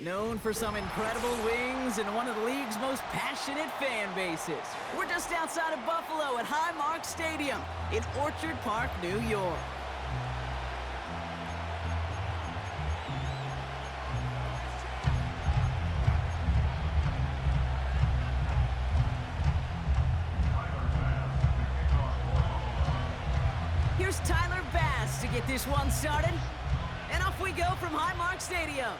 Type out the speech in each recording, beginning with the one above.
Known for some incredible wings and one of the league's most passionate fan bases. We're just outside of Buffalo at Highmark Stadium in Orchard Park, New York. Here's Tyler Bass to get this one started. And off we go from Highmark Stadium.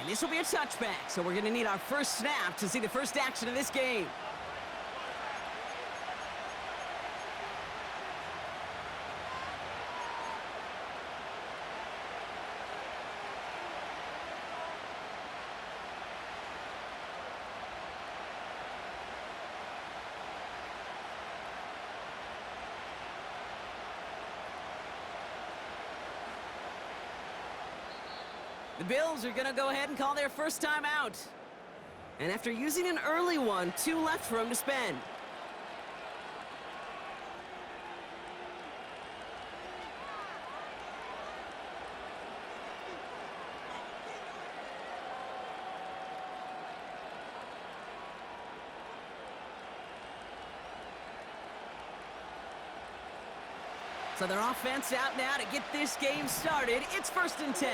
And this will be a touchback, so we're going to need our first snap to see the first action of this game. The Bills are going to go ahead and call their first time out. And after using an early one, 2 left for him to spend. So their offense out now to get this game started. It's 1st and 10.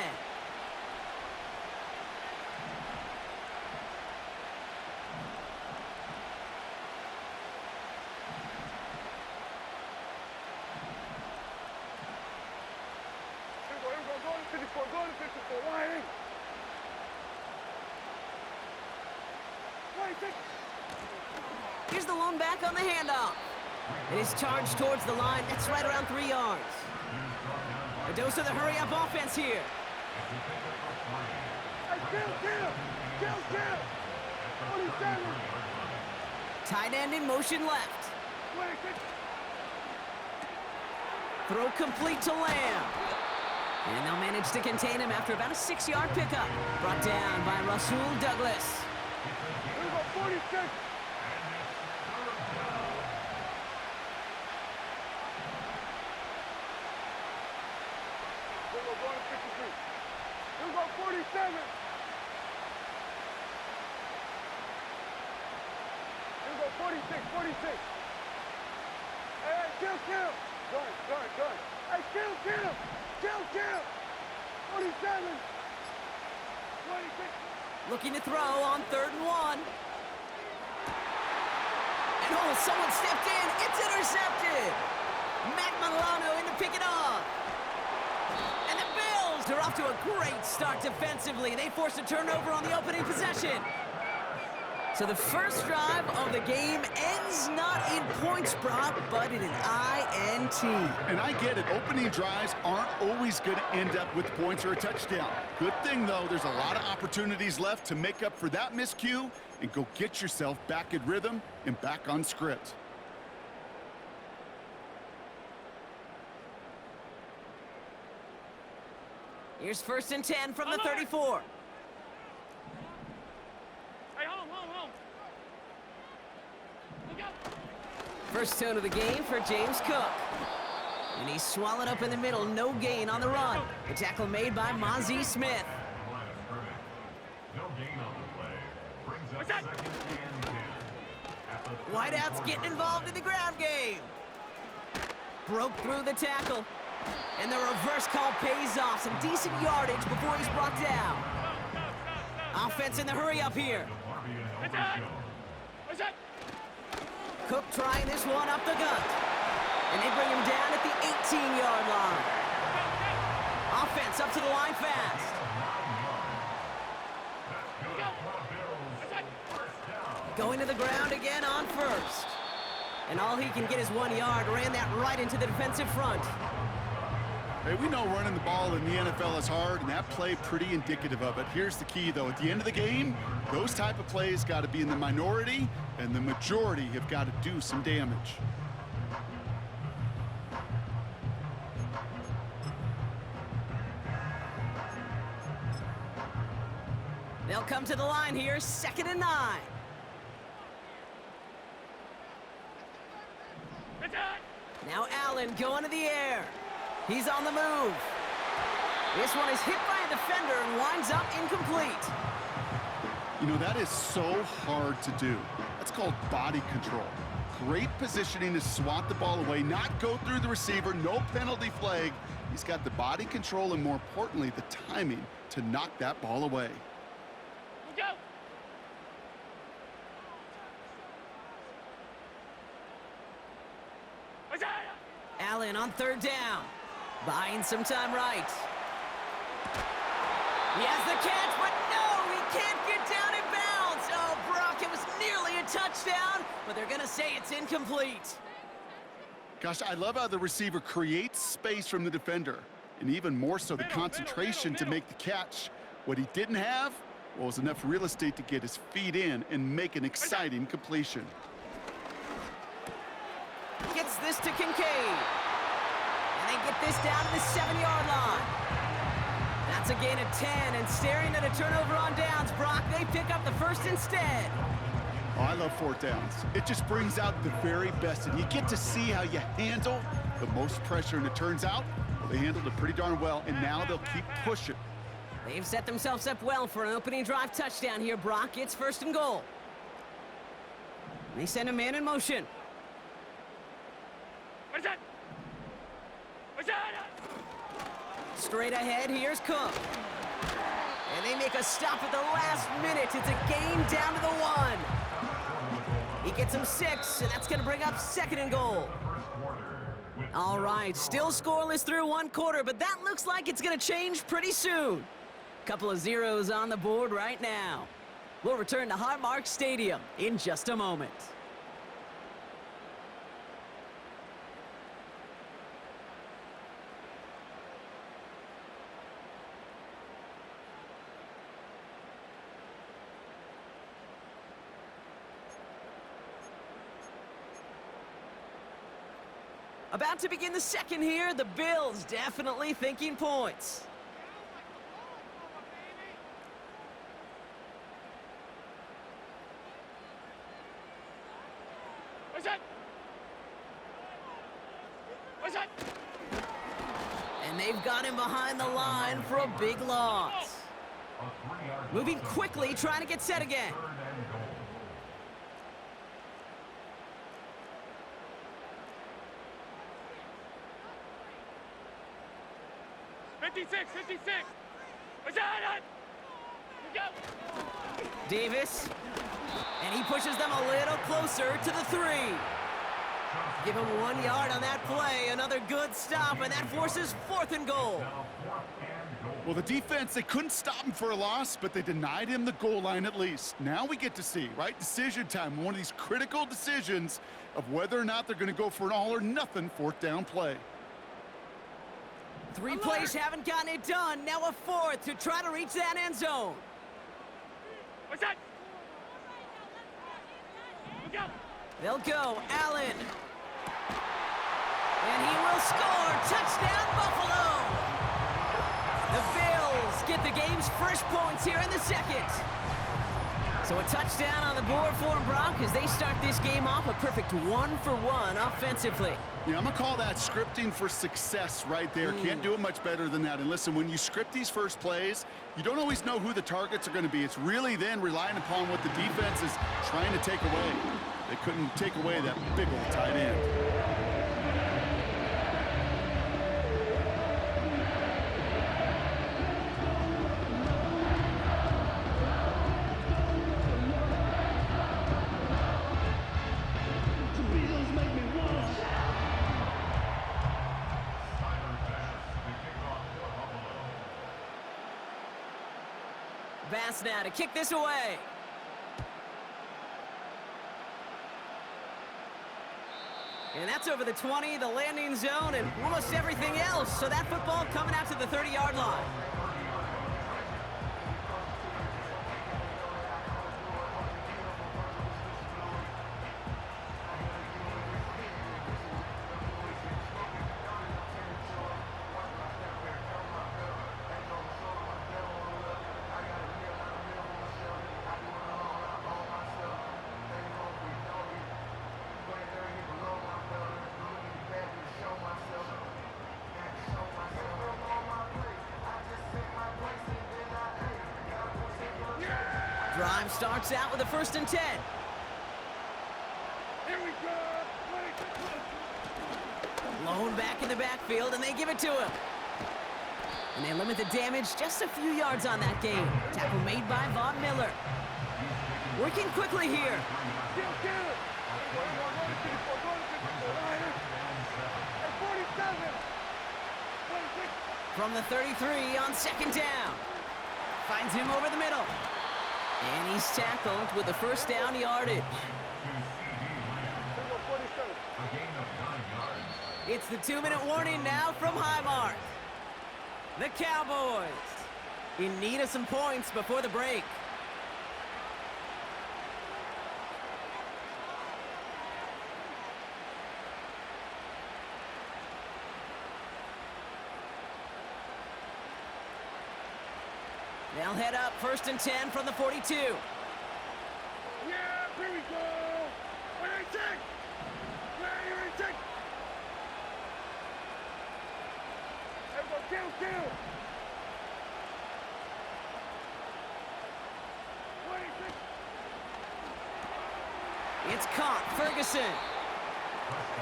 Here's the lone back on the handoff. And he's charged towards the line. That's right around 3 yards. A dose of the hurry-up offense here. Tight end in motion left. Throw complete to Lamb. And they'll manage to contain him after about a 6-yard pickup. Brought down by Rasul Douglas. 46. Going to 53. Here we go, 47. Here we go, 46, 46. Hey, kill. Gun. Hey, kill. 47. 26. Looking to throw on 3rd and 1. And oh, someone stepped in. It's intercepted. Matt Milano in to pick it off. And the Bills are off to a great start defensively. They force a turnover on the opening possession. So the first drive of the game ends not in points, Brock, but in an INT. And I get it. Opening drives aren't always going to end up with points or a touchdown. Good thing, though, there's a lot of opportunities left to make up for that miscue and go get yourself back in rhythm and back on script. Here's 1st and 10 from the 34. Hey, hold on. Look out. First tone of the game for James Cook. And he's swallowed up in the middle, no gain on the run. The tackle made by Mozzie Smith. Wideouts getting involved in the grab game. Broke through the tackle. And the reverse call pays off. Some decent yardage before he's brought down. Offense in the hurry up here. Cook trying this one up the gut. And they bring him down at the 18-yard line. Offense up to the line fast. Going to the ground again on 1st. And all he can get is 1 yard. Ran that right into the defensive front. Hey, we know running the ball in the NFL is hard, and that play pretty indicative of it. Here's the key, though. At the end of the game, those type of plays got to be in the minority, and the majority have got to do some damage. They'll come to the line here, 2nd and 9. Now Allen going to the air. He's on the move. This one is hit by a defender and winds up incomplete. You know, that is so hard to do. That's called body control. Great positioning to swat the ball away, not go through the receiver, no penalty flag. He's got the body control and, more importantly, the timing to knock that ball away. Go. Allen on third down. Buying some time right. He has the catch, but no, he can't get down in bounds. Oh, Brock, it was nearly a touchdown, but they're going to say it's incomplete. Gosh, I love how the receiver creates space from the defender, and even more so the concentration to make the catch. What he didn't have, well, was enough real estate to get his feet in and make an exciting completion. Gets this to Kincaid. And they get this down to the 7-yard line. That's a gain of 10, and staring at a turnover on downs, Brock, they pick up the first instead. Oh, I love fourth downs. It just brings out the very best, and you get to see how you handle the most pressure, and it turns out, well, they handled it pretty darn well, and now they'll keep pushing. They've set themselves up well for an opening drive touchdown here, Brock. It's first and goal. They send a man in motion. What's that? What's that? Straight ahead, here's Cook. And they make a stop at the last minute. It's a gain down to the 1. He gets him 6, and that's going to bring up second and goal. All right, still scoreless through one quarter, but that looks like it's going to change pretty soon. Couple of zeros on the board right now. We'll return to Highmark Stadium in just a moment. About to begin the second here, the Bills definitely thinking points. What's that? What's that? And they've got him behind the line for a big loss. Moving quickly, trying to get set again. 56, 56. What's that? Go. Davis. And he pushes them a little closer to the 3. Give him 1 yard on that play. Another good stop, and that forces fourth and goal. Well, the defense, they couldn't stop him for a loss, but they denied him the goal line at least. Now we get to see, right? Decision time, one of these critical decisions of whether or not they're going to go for an all-or-nothing fourth down play. 3 plays haven't gotten it done. Now a 4th to try to reach that end zone. What's that? Go. They'll go. Allen. And he will score. Touchdown, Buffalo. The Bills get the game's first points here in the second. So a touchdown on the board for them, Brock, as they start this game off a perfect 1-for-1 offensively. Yeah, I'm going to call that scripting for success right there. Can't do it much better than that. And listen, when you script these first plays, you don't always know who the targets are going to be. It's really then relying upon what the defense is trying to take away. They couldn't take away that big old tight end. Bass now to kick this away. And that's over the 20, the landing zone, and almost everything else. So that football coming out to the 30-yard line. Drive starts out with a 1st and 10. Here we go. Blown back in the backfield, and they give it to him. And they limit the damage just a few yards on that game. Tackle made by Von Miller. Working quickly here. From the 33 on 2nd down. Finds him over the middle. And he's tackled with the 1st down yardage. It's the 2-minute warning now from Highmark. The Cowboys in need of some points before the break. They'll head up 1st and 10 from the 42. Yeah, here we go. Where you take? Where you take? Kill. It's caught, Ferguson.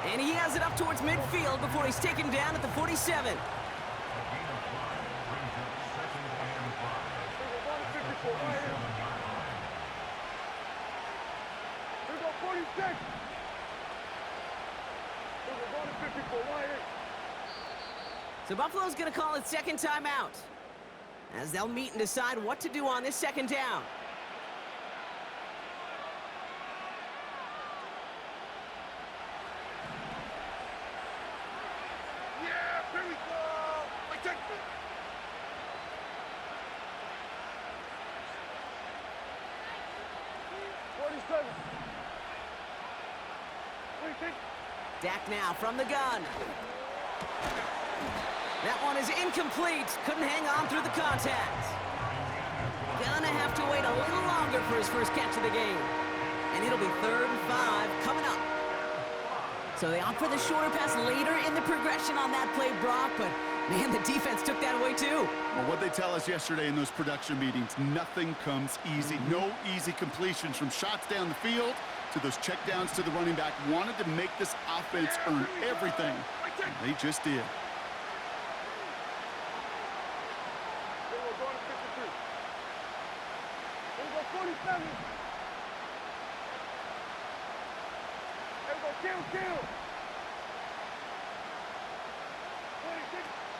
And he has it up towards midfield before he's taken down at the 47. So Buffalo's going to call it 2nd timeout, as they'll meet and decide what to do on this 2nd down. Yeah, here we go. I take it. Dak now from the gun. That one is incomplete. Couldn't hang on through the contact. Gonna have to wait a little longer for his 1st catch of the game. And it'll be 3rd and 5 coming up. So they opt for the shorter pass later in the progression on that play, Brock, but man, the defense took that away too. Well, what they tell us yesterday in those production meetings, nothing comes easy. No easy completions from shots down the field to those checkdowns to the running back. Wanted to make this offense earn everything. They just did.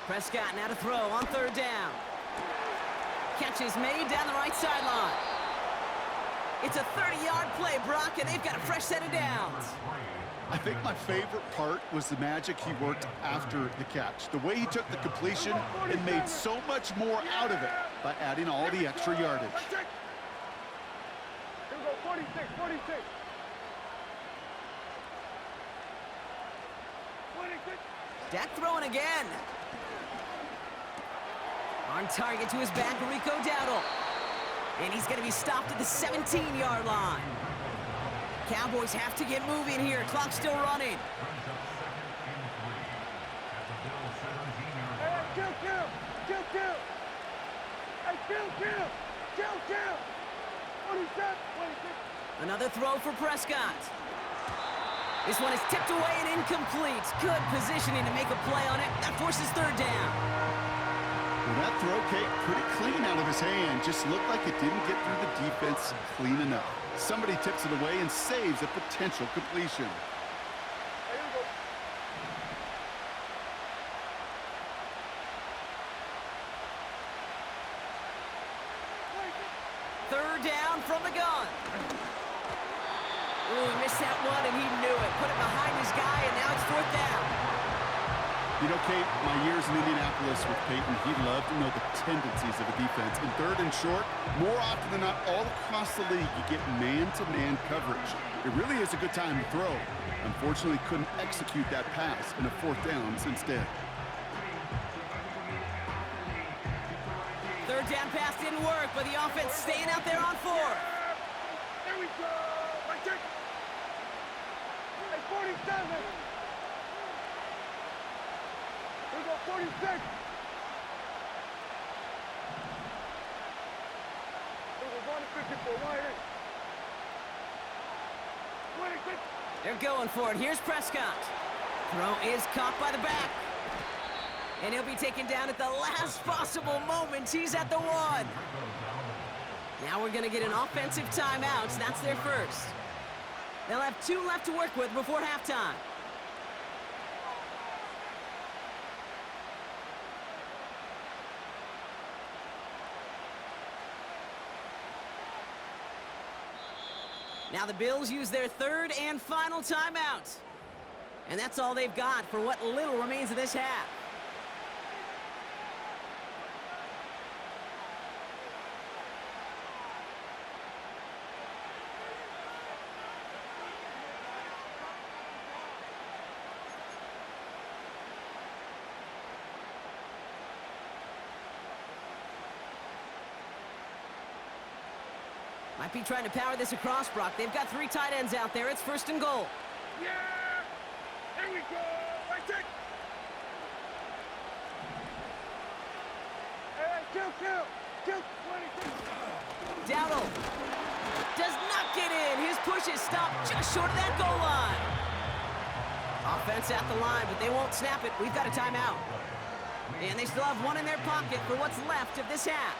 Prescott now to throw on 3rd down. Catch is made down the right sideline. It's a 30-yard play, Brock, and they've got a fresh set of downs. I think my favorite part was the magic he worked after the catch. The way he took the completion and made so much more out of it by adding all the extra yardage. Here we go, 46. Dak throwing again. On target to his back, Rico Dowdle. And he's going to be stopped at the 17-yard line. Cowboys have to get moving here. Clock's still running. Another throw for Prescott. This one is tipped away and incomplete. Good positioning to make a play on it. That forces 3rd down. Well, that throw, Kate, pretty clean out of his hand. Just looked like it didn't get through the defense clean enough. Somebody tips it away and saves a potential completion. Third down from the gun. Ooh, he missed that one, and he knew it. Put it behind his guy, and now it's 4th down. You know, Kate, my years in Indianapolis with Peyton, he loved to know the tendencies of a defense. In 3rd and short, more often than not, all across the league, you get man-to-man coverage. It really is a good time to throw. Unfortunately, couldn't execute that pass in a 4th down instead. 3rd down pass didn't work, but the offense staying out there on 4. There we go. Right there. 47. We go 46. We go 54 wide. 26. They're going for it. Here's Prescott. Throw is caught by the back. And he'll be taken down at the last possible moment. He's at the 1. Now we're going to get an offensive timeout. So that's their first. They'll have 2 left to work with before halftime. Now the Bills use their 3rd and final timeout. And that's all they've got for what little remains of this half. Might be trying to power this across, Brock. They've got 3 tight ends out there. It's 1st and goal. Yeah! Here we go! Right check! Hey, kill! 26! Dowdle does not get in. His push is stopped just short of that goal line. Offense at the line, but they won't snap it. We've got a timeout. And they still have 1 in their pocket for what's left of this half.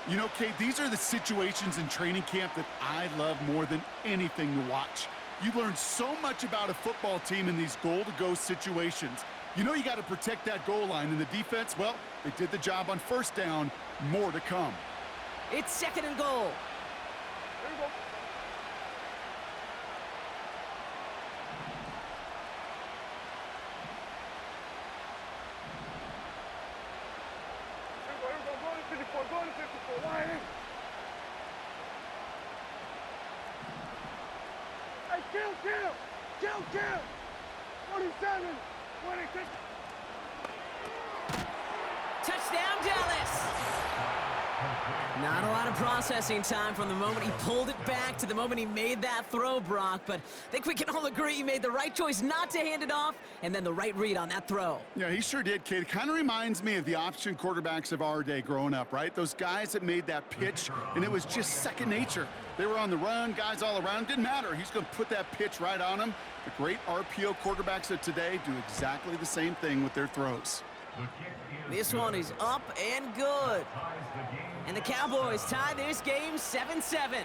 You know, Kate, these are the situations in training camp that I love more than anything to watch. You learn so much about a football team in these goal-to-go situations. You know you got to protect that goal line, and the defense, well, they did the job on 1st down. More to come. It's 2nd and goal. There you go. Go to 54 wide. Hey, kill! 27, 26. Touchdown, Dallas! Not a lot of processing time from the moment he pulled it back to the moment he made that throw, Brock, but I think we can all agree he made the right choice not to hand it off, and then the right read on that throw. Yeah, he sure did, Kate. It kind of reminds me of the option quarterbacks of our day growing up, right? Those guys that made that pitch, and it was just second nature. They were on the run, guys all around. Didn't matter. He's going to put that pitch right on them. The great RPO quarterbacks of today do exactly the same thing with their throws. This one is up and good. And the Cowboys tie this game 7-7.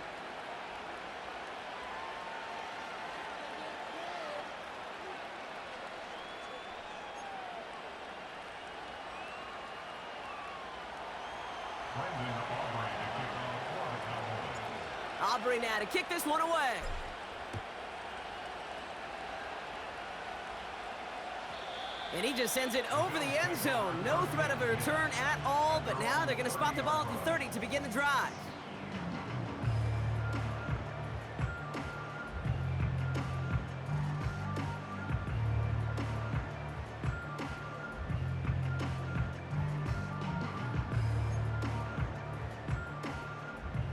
Aubrey now to kick this one away. And he just sends it over the end zone. No threat of a return at all, but now they're going to spot the ball at the 30 to begin the drive.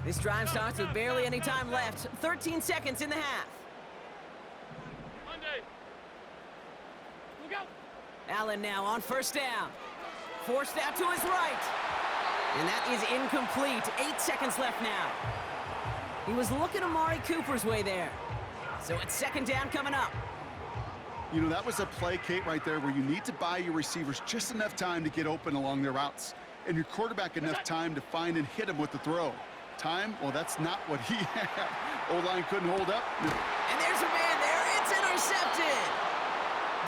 This drive starts with barely any time left. 13 seconds in the half. Monday. Look out. Allen now on 1st down. Forced out to his right. And that is incomplete. 8 seconds left now. He was looking Amari Cooper's way there. So it's 2nd down coming up. You know, that was a play, Kate, right there where you need to buy your receivers just enough time to get open along their routes. And your quarterback enough time to find and hit him with the throw. Time? Well, that's not what he had. O-line couldn't hold up. And there's a man there. It's intercepted.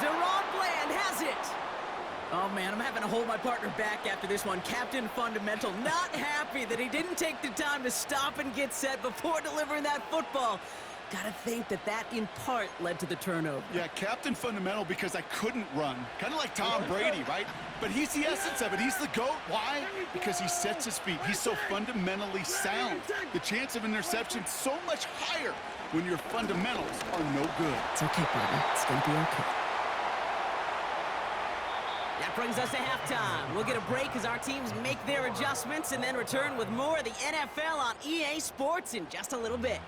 Deron Bland has it. Oh, man, I'm having to hold my partner back after this one. Captain Fundamental not happy that he didn't take the time to stop and get set before delivering that football. Gotta think that in part led to the turnover. Yeah, Captain Fundamental because I couldn't run. Kind of like Tom Brady, right? But he's the essence of it. He's the GOAT. Why? Because he sets his feet. He's so fundamentally sound. The chance of interception so much higher when your fundamentals are no good. It's okay, brother. It's gonna be okay. That brings us to halftime. We'll get a break as our teams make their adjustments and then return with more of the NFL on EA Sports in just a little bit.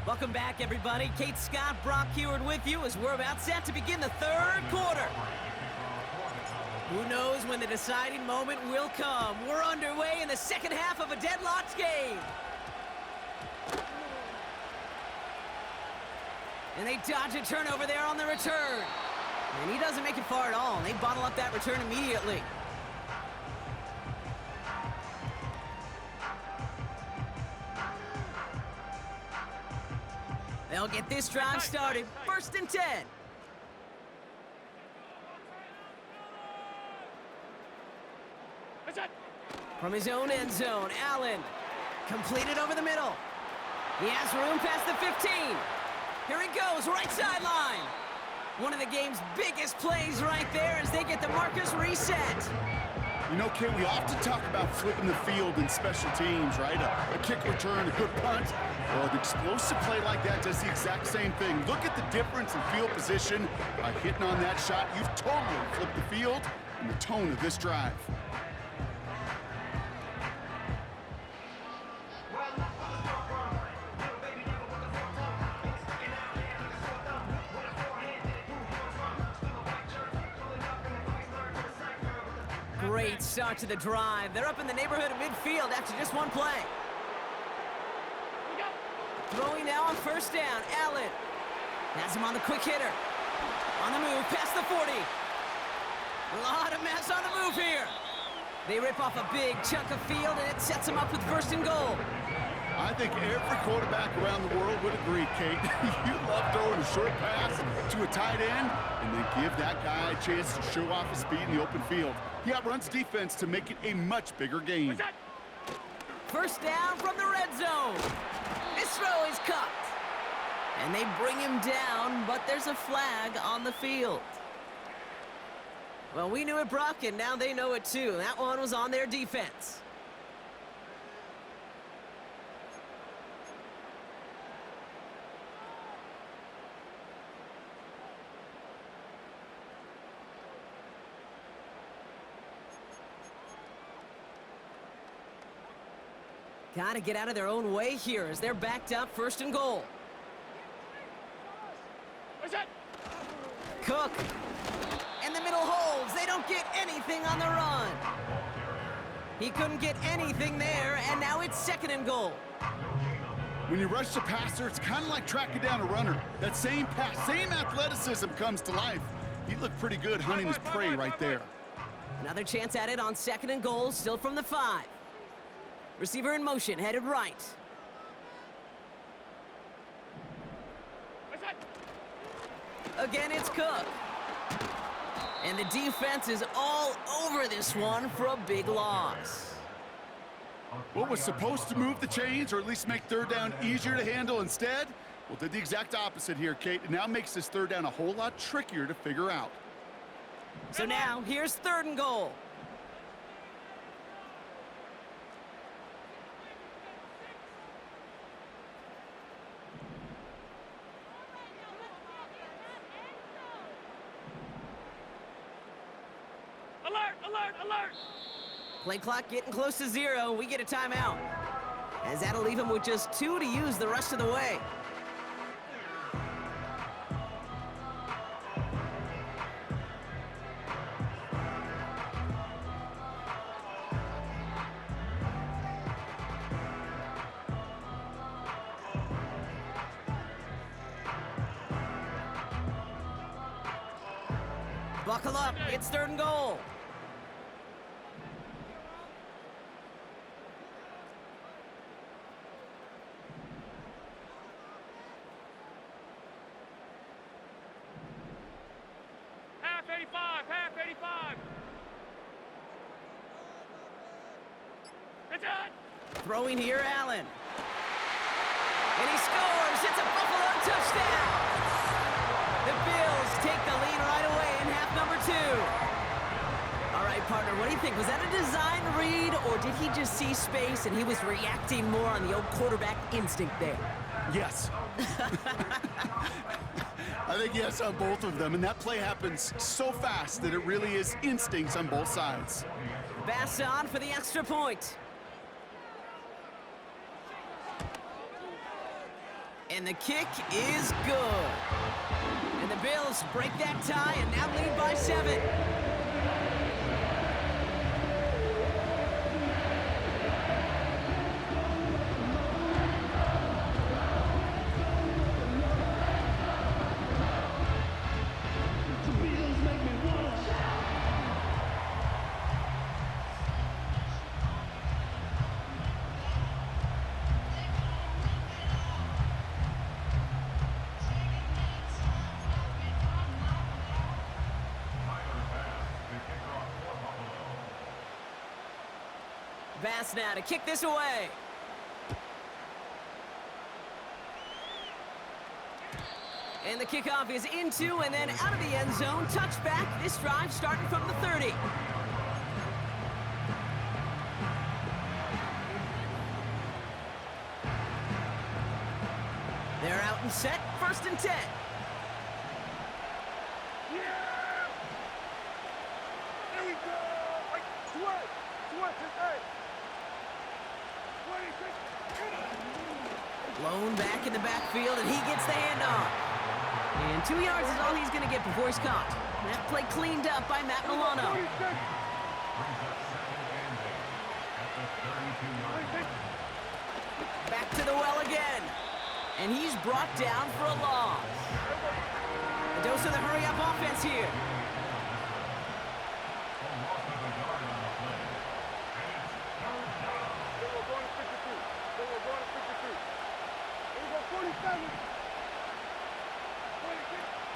Welcome back, everybody. Kate Scott, Brock Heward with you as we're about set to begin the 3rd quarter. Who knows when the deciding moment will come? We're underway in the 2nd half of a deadlocked game. And they dodge a turnover there on the return. And he doesn't make it far at all, and they bottle up that return immediately. They'll get this drive started. 1st and 10. From his own end zone, Allen. Completed over the middle. He has room past the 15. Here he goes, right sideline. One of the game's biggest plays right there as they get the Marcus reset. You know, Kate, we often talk about flipping the field in special teams, right? A kick return, a good punt. Well, an explosive play like that does the exact same thing. Look at the difference in field position. By hitting on that shot, you've totally flipped the field and the tone of this drive. Great start to the drive. They're up in the neighborhood of midfield after just one play. Throwing now on 1st down, Allen. Has him on the quick hitter. On the move, past the 40. A lot of mess on the move here. They rip off a big chunk of field, and it sets them up with 1st and goal. I think every quarterback around the world would agree, Kate. You love throwing a short pass to a tight end and then give that guy a chance to show off his speed in the open field. He outruns defense to make it a much bigger game. 1st down from the red zone. This throw is cut. And they bring him down, but there's a flag on the field. Well, we knew it, Brock, and now they know it too. That one was on their defense. Got to get out of their own way here as they're backed up 1st and goal. Cook. And the middle holds. They don't get anything on the run. He couldn't get anything there, and now it's 2nd and goal. When you rush the passer, it's kind of like tracking down a runner. That same pass, same athleticism comes to life. He looked pretty good hunting his prey right there. Another chance at it on 2nd and goal, still from the 5. Receiver in motion, headed right. Again, it's Cook. And the defense is all over this one for a big loss. What was supposed to move the chains, or at least make 3rd down easier to handle instead? Well, did the exact opposite here, Kate. It now makes this 3rd down a whole lot trickier to figure out. So now, here's 3rd and goal. Play clock getting close to 0. We get a timeout. As that'll leave him with just 2 to use the rest of the way. Buckle up. It's 3rd and goal. Half 85. It's on. Throwing here, Allen. And he scores. It's a Buffalo touchdown. The Bills take the lead right away in half number 2. All right, partner, what do you think? Was that a design read, or did he just see space and he was reacting more on the old quarterback instinct there? Yes. I think yes on both of them, and that play happens so fast that it really is instincts on both sides. Bass on for the extra point. And the kick is good. And the Bills break that tie and now lead by 7. pass now to kick this away. And the kickoff is into and then out of the end zone. Touchback. This drive starting from the 30. They're out and set. 1st and 10. Yeah! There we go! Like, sweat! Sweat today! 26! Blown back in the backfield, and he gets the handoff. And 2 yards is all he's going to get before he's caught. That play cleaned up by Matt Milano. 26! Back to the well again. And he's brought down for a loss. A dose of the hurry-up offense here.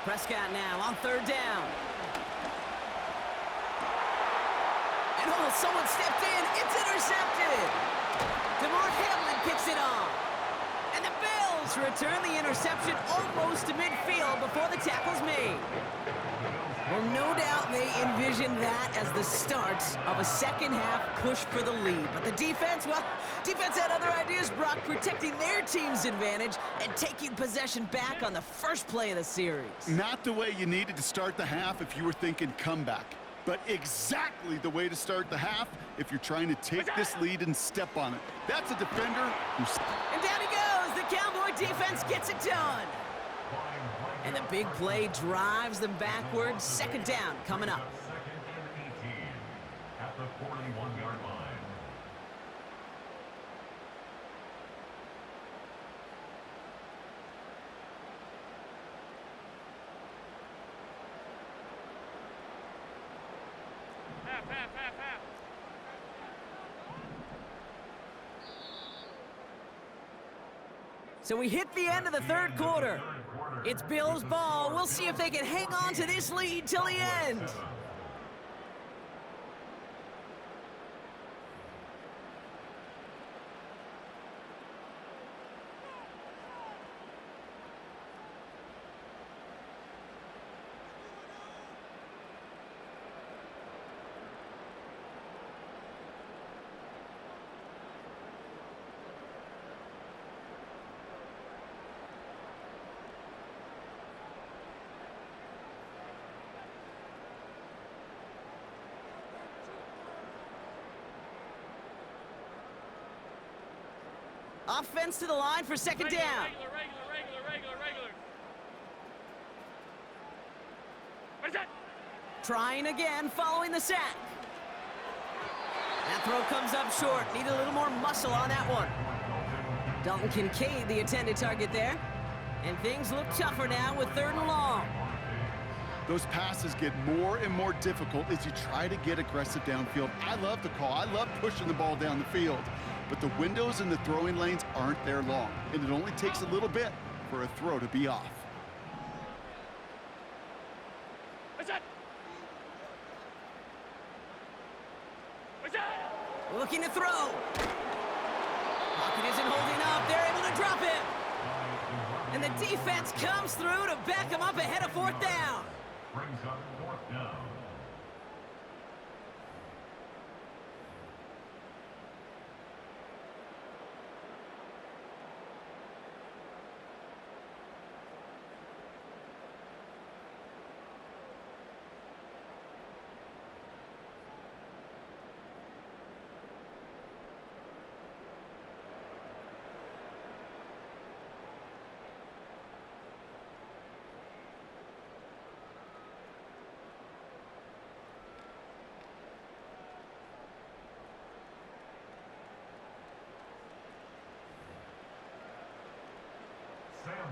Prescott now on 3rd down. And oh, someone stepped in. It's intercepted. DeMar Hamlin picks it off. And the Bills return the interception almost to midfield before the tackle's made. Well, no doubt they envisioned that as the start of a second-half push for the lead. But the defense, well, defense had other ideas, Brock, protecting their team's advantage and taking possession back on the first play of the series. Not the way you needed to start the half if you were thinking comeback, but exactly the way to start the half if you're trying to take this lead and step on it. That's a defender who's... And down he goes. The Cowboy defense gets it done. And the big play drives them backwards. 2nd down coming up. At the 41-yard line. Half. So we hit the end of the 3rd quarter. It's Bills ball. We'll see if they can hang on to this lead till the end. Offense to the line for 2nd down. Regular. What is that? Trying again following the sack. That throw comes up short. Needed a little more muscle on that one. Dalton Kincaid, the intended target there. And things look tougher now with 3rd and long. Those passes get more and more difficult as you try to get aggressive downfield. I love the call. I love pushing the ball down the field. But the windows in the throwing lanes aren't there long, and it only takes a little bit for a throw to be off. What's that? Looking to throw. Pocket isn't holding up. They're able to drop him. And the defense comes through to back him up ahead of 4th down. Brings up 4th down.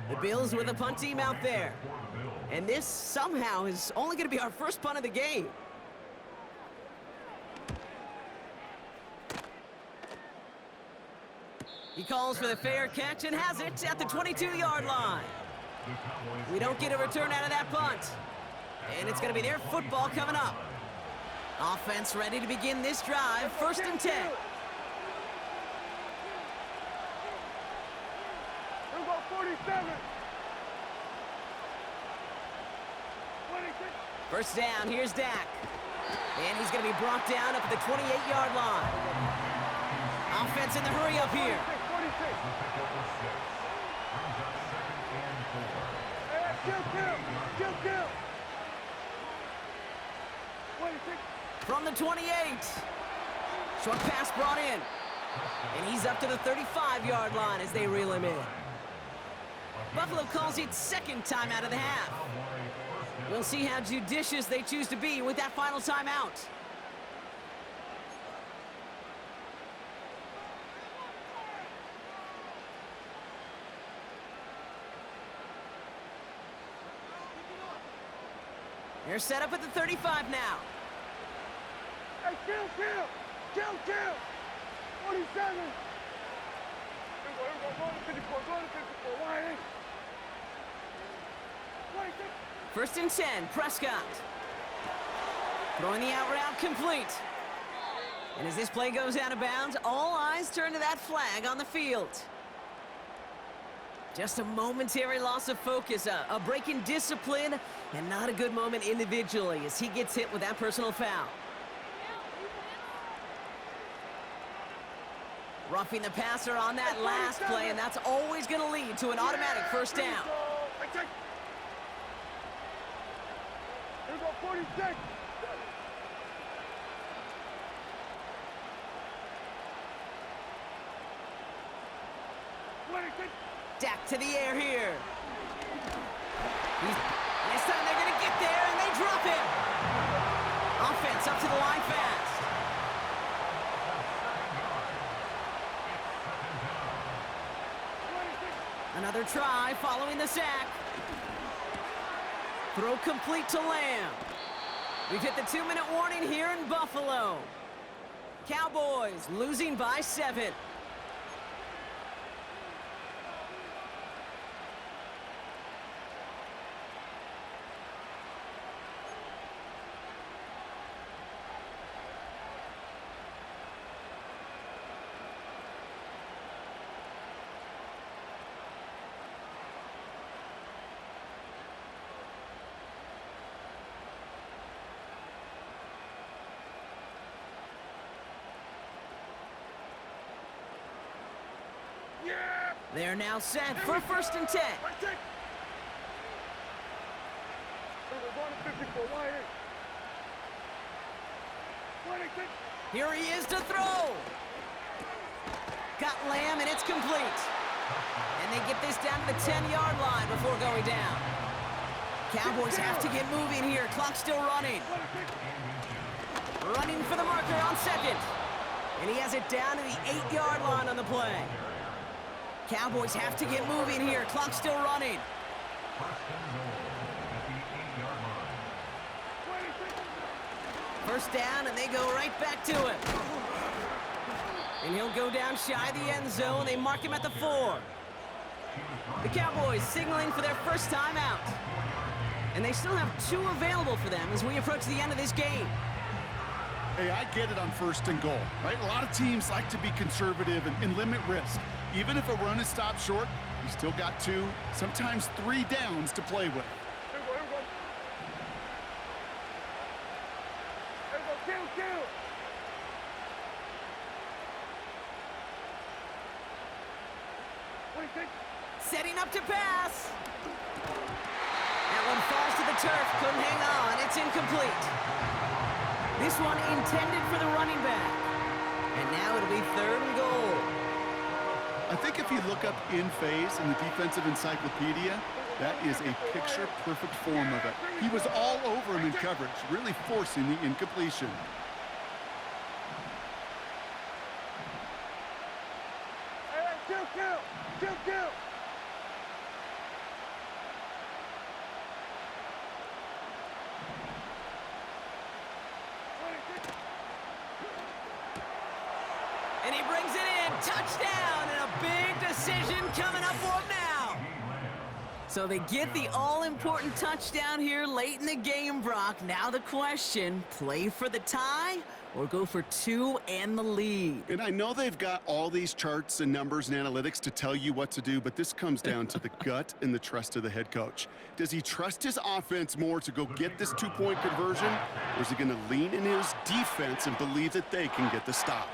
The Bills with a punt team out there. And this somehow is only going to be our first punt of the game. He calls for the fair catch and has it at the 22-yard line. We don't get a return out of that punt. And it's going to be their football coming up. Offense ready to begin this drive. 1st and 10. 27. 26. First down, here's Dak. And he's going to be brought down up at the 28-yard line. Offense in the hurry up here. 46. Kill. 26. From the 28. Short pass brought in. And he's up to the 35-yard line as they reel him in. Buffalo calls it second time out of the half. We'll see how judicious they choose to be with that final timeout. They're set up at the 35 now. Hey, kill. 47. Go to 54. Why? 26. First and 10, Prescott. Throwing the out route complete. And as this play goes out of bounds, all eyes turn to that flag on the field. Just a momentary loss of focus, a break in discipline, and not a good moment individually as he gets hit with that personal foul. Roughing the passer on that last play, and that's always going to lead to an automatic first down. Here we go, 46. Dak to the air here. This time they're going to get there, and they drop him. Offense up to the line fast. Another try following the sack. Throw complete to Lamb. We've hit the 2-minute warning here in Buffalo. Cowboys losing by 7. They're now set for first and 10. Here he is to throw. Got Lamb, and it's complete. And they get this down to the 10-yard line before going down. Cowboys have to get moving here. Clock still running. Running for the marker on second. And he has it down to the 8-yard line on the play. Cowboys have to get moving here. Clock still running. First down, and they go right back to him. And he'll go down shy of the end zone. They mark him at the 4. The Cowboys signaling for their first time out. And they still have 2 available for them as we approach the end of this game. Hey, I get it on first and goal, right? A lot of teams like to be conservative and limit risk. Even if a run is stopped short, you still got 2, sometimes 3 downs to play with. Kill. Setting up to pass. That one falls to the turf. Couldn't hang on. It's incomplete. This one intended for the running back. And now it'll be 3rd and goal. I think if you look up in phase in the defensive encyclopedia, that is a picture-perfect form of it. He was all over him in coverage, really forcing the incompletion. Kill. And he brings it in. Touchdown, and a big decision coming up for him now. So they get the all-important touchdown here late in the game, Brock. Now the question, play for the tie or go for 2 and the lead? And I know they've got all these charts and numbers and analytics to tell you what to do, but this comes down to the gut and the trust of the head coach. Does he trust his offense more to go get this 2-point conversion, or is he going to lean in his defense and believe that they can get the stop?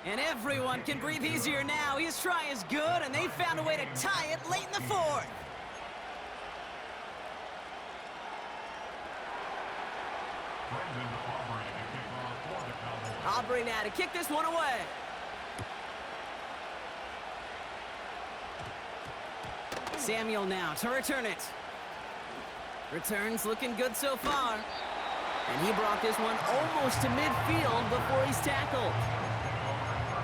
And everyone can breathe easier now. His try is good, and they found a way to tie it late in the 4th. Aubrey now to kick this one away. Samuel now to return it. Returns looking good so far. And he brought this one almost to midfield before he's tackled.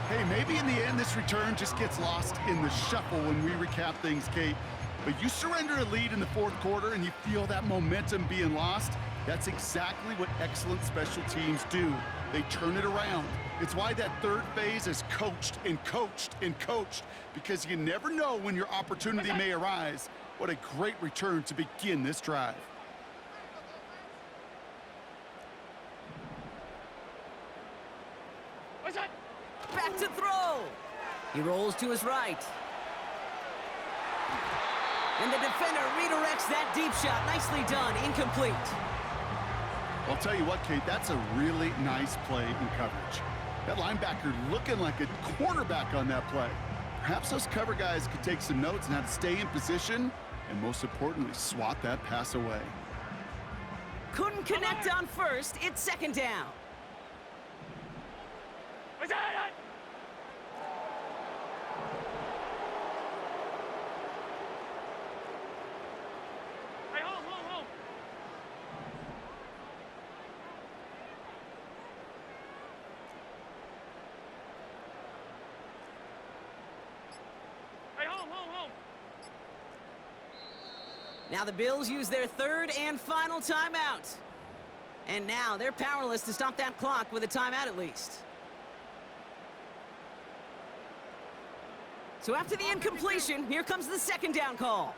Hey, maybe in the end this return just gets lost in the shuffle when we recap things, Kate. But you surrender a lead in the 4th quarter and you feel that momentum being lost. That's exactly what excellent special teams do. They turn it around. It's why that 3rd phase is coached and coached and coached, because you never know when your opportunity may arise. What a great return to begin this drive. Back to throw. He rolls to his right. And the defender redirects that deep shot. Nicely done. Incomplete. I'll tell you what, Kate, that's a really nice play in coverage. That linebacker looking like a cornerback on that play. Perhaps those cover guys could take some notes on how to stay in position and, most importantly, swat that pass away. Couldn't connect on first. It's 2nd down. Now the Bills use their 3rd and final timeout. And now they're powerless to stop that clock with a timeout at least. So after the incompletion, here comes the 2nd down call.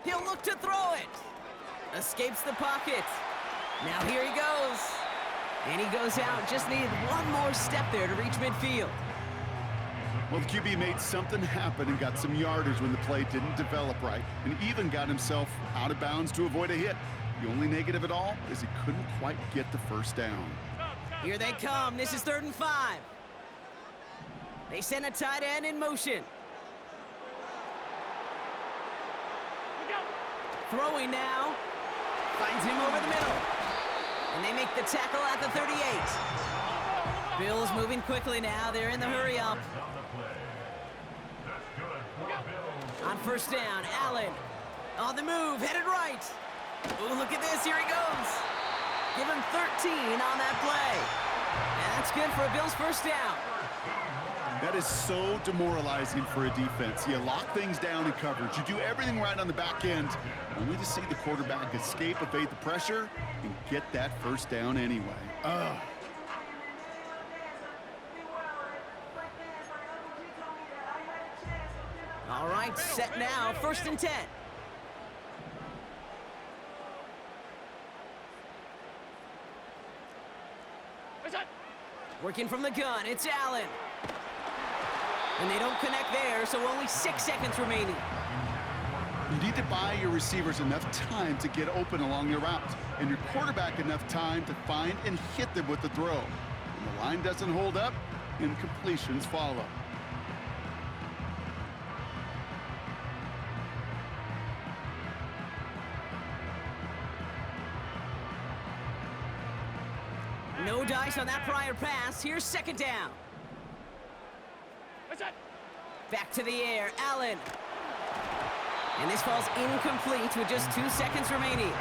He'll look to throw it. Escapes the pocket. Now here he goes. And he goes out. Just needed one more step there to reach midfield. Well, the QB made something happen and got some yardage when the play didn't develop right, and even got himself out of bounds to avoid a hit. The only negative at all is he couldn't quite get the 1st down. Here they come. This is 3rd and 5. They send a tight end in motion. Throwing now. Finds him over the middle. And they make the tackle at the 38. Bills moving quickly now. They're in the hurry up. On 1st down, Allen. On the move, headed right. Ooh, look at this. Here he goes. Give him 13 on that play. And that's good for a Bills 1st down. That is so demoralizing for a defense. You lock things down in coverage. You do everything right on the back end, only to see the quarterback escape, evade the pressure, and get that 1st down anyway. Ugh. All right, set now. 1st and 10. Working from the gun, it's Allen. And they don't connect there, so only 6 seconds remaining. You need to buy your receivers enough time to get open along your route, and your quarterback enough time to find and hit them with the throw. When the line doesn't hold up, incompletions follow. No dice on that prior pass. Here's 2nd down. Back to the air, Allen. And this falls incomplete with just 2 seconds remaining.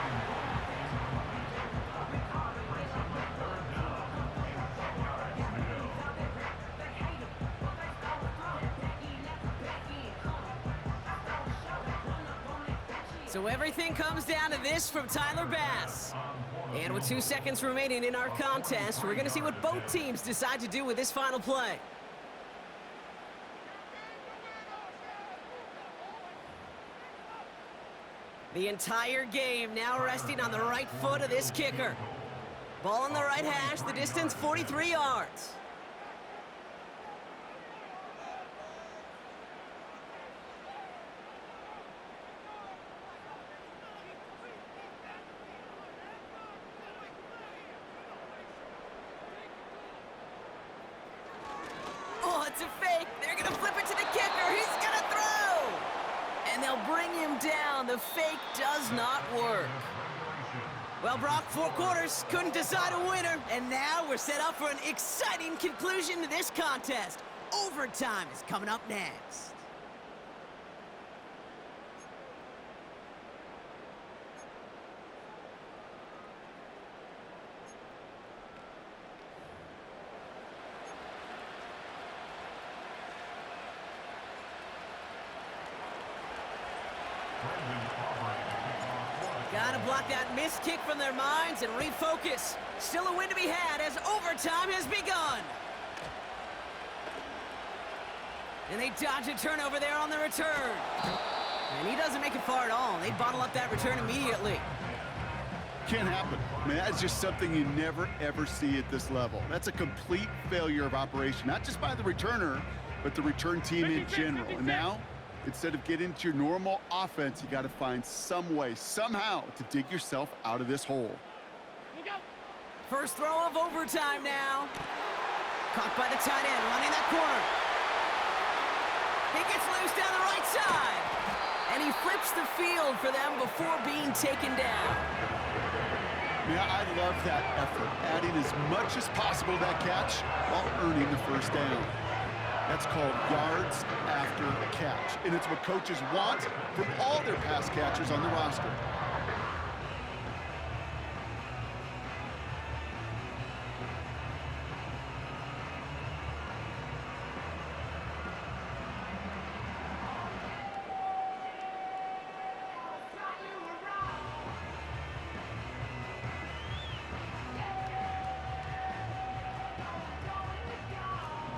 So everything comes down to this from Tyler Bass. And with 2 seconds remaining in our contest, we're going to see what both teams decide to do with this final play. The entire game now resting on the right foot of this kicker. Ball on the right hash, the distance 43 yards. Oh, it's a fake. They're going to flip it to the kicker. He's going to throw. And they'll bring him down. The fake does not work. Well, Brock, 4 quarters, couldn't decide a winner. And now we're set up for an exciting conclusion to this contest. Overtime is coming up next. Gotta block that missed kick from their minds and refocus. Still a win to be had as overtime has begun. And they dodge a turnover there on the return. And he doesn't make it far at all. They bottle up that return immediately. Can't happen. I mean, that's just something you never, ever see at this level. That's a complete failure of operation, not just by the returner, but the return team in general. And now, instead of getting into your normal offense, you got to find some way, somehow, to dig yourself out of this hole. First throw of overtime now. Caught by the tight end, running that corner. He gets loose down the right side. And he flips the field for them before being taken down. Yeah, I love that effort, adding as much as possible to that catch while earning the first down. That's called yards after catch, and it's what coaches want from all their pass catchers on the roster.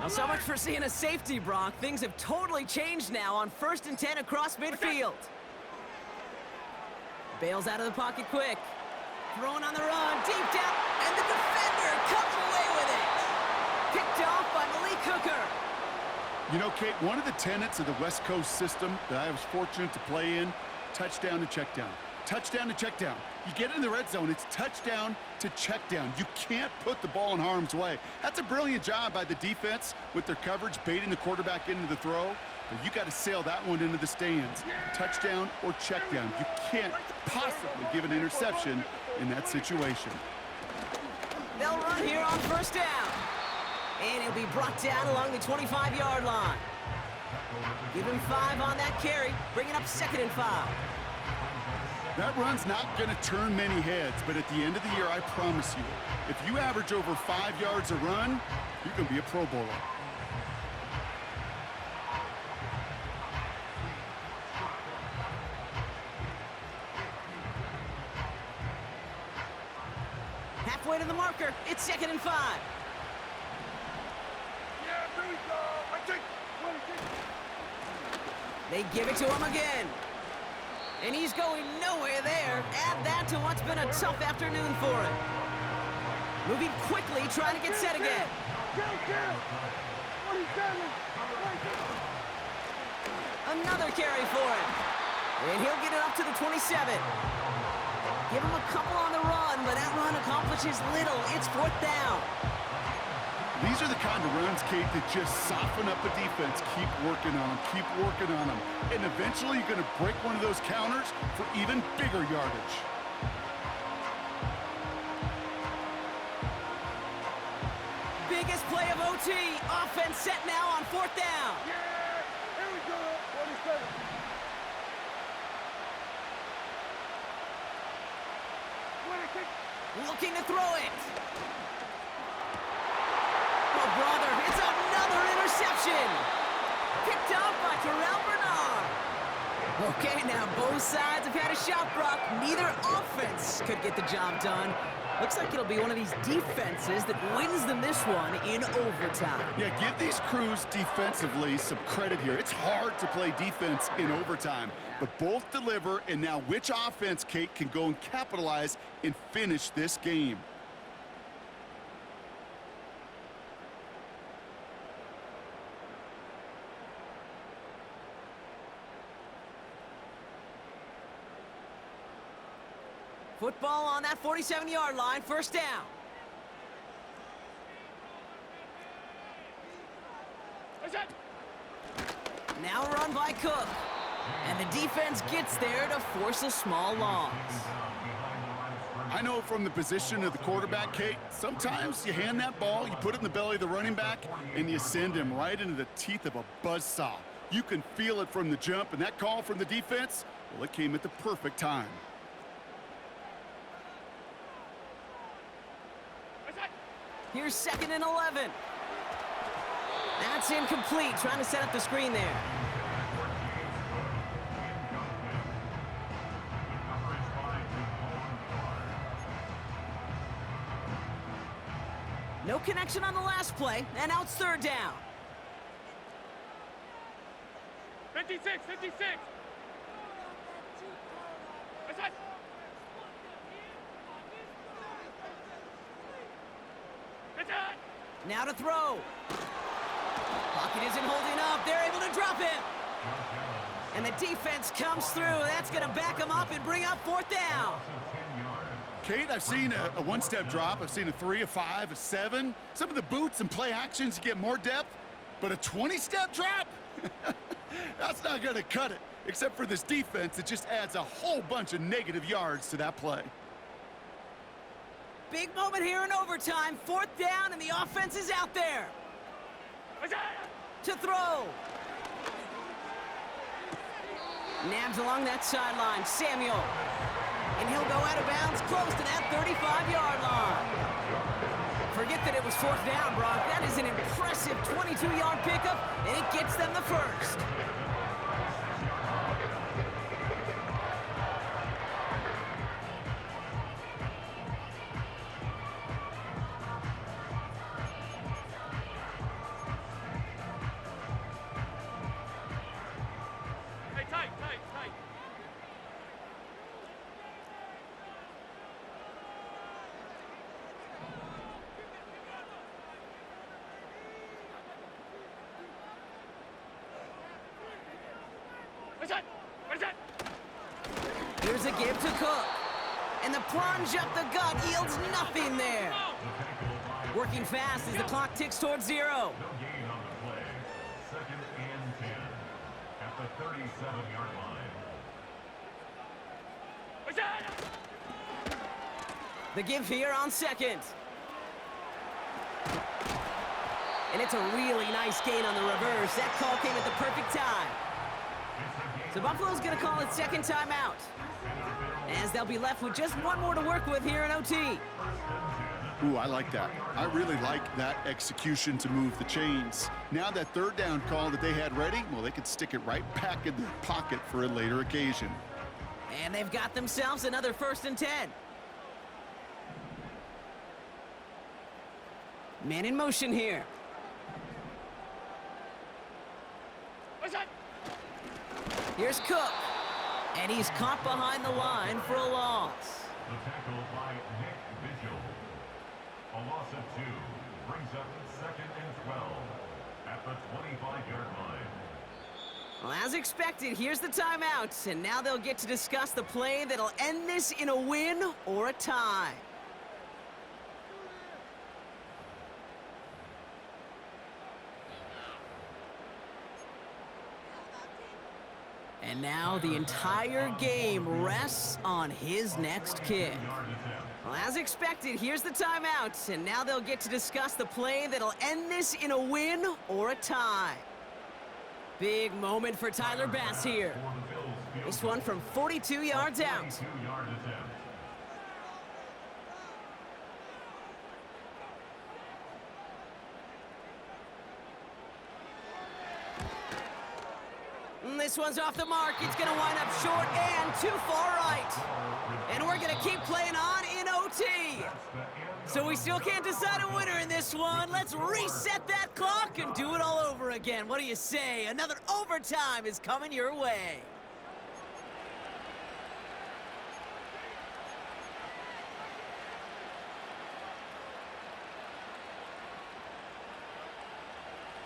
So much for seeing a safety, Brock. Things have totally changed now on 1st and 10 across midfield. Bails out of the pocket quick. Throwing on the run, deep down, and the defender comes away with it. Picked off by Malik Hooker. You know, Kate, one of the tenets of the West Coast system that I was fortunate to play in, touchdown to check down. Touchdown to check down. You get in the red zone, it's touchdown to check down. You can't put the ball in harm's way. That's a brilliant job by the defense with their coverage, baiting the quarterback into the throw. But you got to sail that one into the stands. Touchdown or check down. You can't possibly give an interception in that situation. They'll run here on 1st down. And he'll be brought down along the 25-yard line. Give him 5 on that carry, bringing up 2nd and 5. That run's not going to turn many heads, but at the end of the year, I promise you, if you average over 5 yards a run, you're going to be a Pro Bowler. Halfway to the marker, it's 2nd and 5. Yeah, there we go. They give it to him again. And he's going nowhere there. Add that to what's been a tough afternoon for him. Moving quickly, trying to get set again. Another carry for him. And he'll get it up to the 27. Give him a couple on the run, but that run accomplishes little. It's 4th down. These are the kind of runs, Kate, that just soften up the defense. Keep working on them, keep working on them. And eventually you're going to break one of those counters for even bigger yardage. Biggest play of OT. Offense set now on 4th down. Yeah, here we go. 27. Looking to throw it. Oh, brother, it's another interception. Picked up by Terrell Bernard. Okay, now both sides have had a shot, Brock. Neither offense could get the job done. Looks like it'll be one of these defenses that wins them this one in overtime. Yeah, give these crews defensively some credit here. It's hard to play defense in overtime, but both deliver, and now which offense, Kate, can go and capitalize and finish this game? Football on that 47-yard line, first down. Now a run by Cook. And the defense gets there to force a small loss. I know from the position of the quarterback, Kate, sometimes you hand that ball, you put it in the belly of the running back, and you send him right into the teeth of a buzzsaw. You can feel it from the jump, and that call from the defense, well, it came at the perfect time. Here's 2nd and 11. That's incomplete, trying to set up the screen there. No connection on the last play, and now it's 3rd down. 56, 56. Now to throw. Pocket isn't holding up. They're able to drop him. And the defense comes through. That's going to back him up and bring up 4th down. Kate, I've seen a one-step drop. I've seen a 3, a 5, a 7. Some of the boots and play actions, you get more depth. But a 20-step drop? That's not going to cut it. Except for this defense, it just adds a whole bunch of negative yards to that play. Big moment here in overtime. 4th down, and the offense is out there. To throw. Nabs along that sideline. Samuel. And he'll go out of bounds close to that 35-yard line. Forget that it was 4th down, Brock. That is an impressive 22-yard pickup, and it gets them the first. Here's a give to Cook. And the plunge up the gut yields nothing there. Working fast as the clock ticks towards 0. No gain on the play. 2nd and 10 at the 37-yard line. The give here on 2nd. And it's a really nice gain on the reverse. That call came at the perfect time. So Buffalo's going to call its 2nd timeout, as they'll be left with just one more to work with here in OT. Ooh, I like that. I really like that execution to move the chains. Now that 3rd down call that they had ready, well, they could stick it right back in their pocket for a later occasion. And they've got themselves another 1st and 10. Man in motion here. Here's Cook. And he's caught behind the line for a loss. The tackle by Nick Vigil. A loss of 2 brings up 2nd and 12 at the 25-yard line. Well, as expected, here's the timeout. And now they'll get to discuss the play that'll end this in a win or a tie. And now the entire game rests on his next kick. Well, as expected, here's the timeout, and now they'll get to discuss the play that'll end this in a win or a tie. Big moment for Tyler Bass here. This one from 42 yards out. this one's off the mark. It's going to wind up short and too far right. And we're going to keep playing on in OT. So we still can't decide a winner in this one. Let's reset that clock and do it all over again. What do you say? Another overtime is coming your way.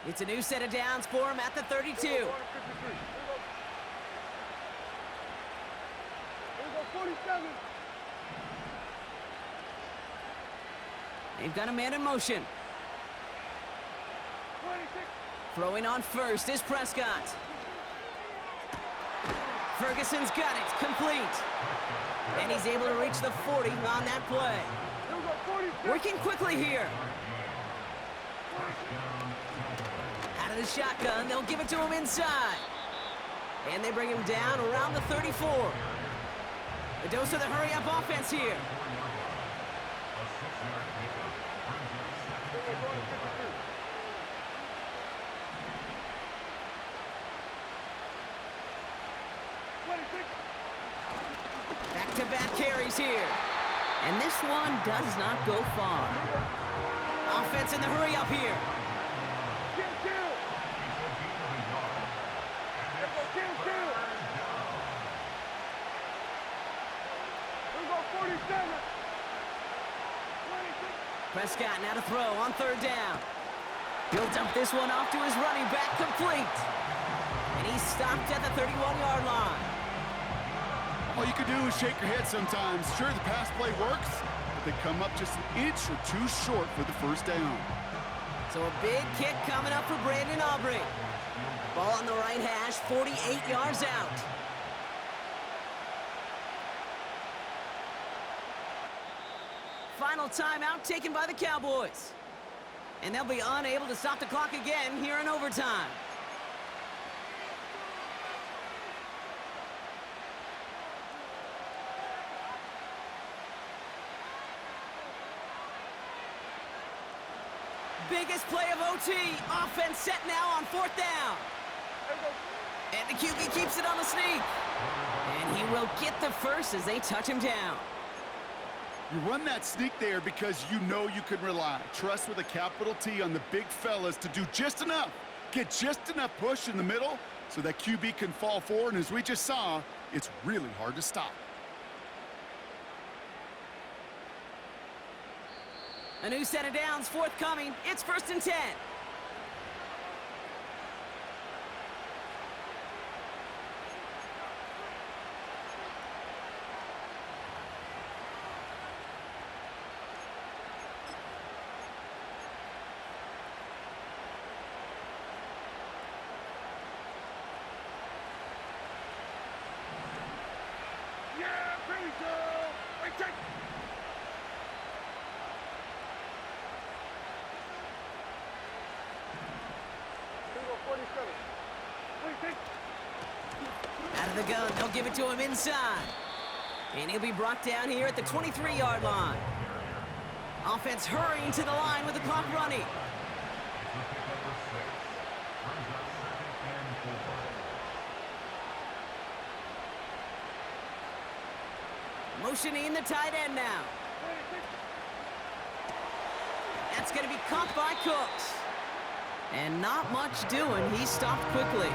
It's a new set of downs for him at the 32. They've got a man in motion. Throwing on first is Prescott. Ferguson's got it, complete. And he's able to reach the 40 on that play. Working quickly here. Out of the shotgun, they'll give it to him inside. And they bring him down around the 34. A dose of the hurry-up offense here. Back-to-back carries here. And this one does not go far. Offense in the hurry-up here. Prescott now to throw on third down. He'll dump this one off to his running back, complete. And he's stopped at the 31-yard line. All you can do is shake your head sometimes. Sure, the pass play works, but they come up just an inch or two short for the first down. So a big kick coming up for Brandon Aubrey. Ball on the right hash, 48 yards out. Final timeout taken by the Cowboys. And they'll be unable to stop the clock again here in overtime. Biggest play of OT. Offense set now on fourth down. And the QB keeps it on the sneak. And he will get the first as they touch him down. You run that sneak there because you know you can rely. Trust with a capital T on the big fellas to do just enough. Get just enough push in the middle so that QB can fall forward. And as we just saw, it's really hard to stop. A new set of downs forthcoming. It's 1st and 10. Out of the gun, they'll give it to him inside. And he'll be brought down here at the 23-yard line. Offense hurrying to the line with the clock running. Motioning the tight end now. That's going to be caught by Cooks. And not much doing. He stopped quickly.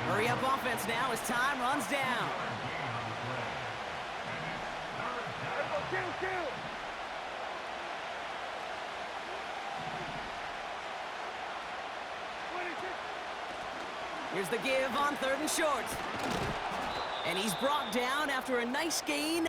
Hurry up offense now as time runs down. Here's the give on 3rd and short. And he's brought down after a nice gain.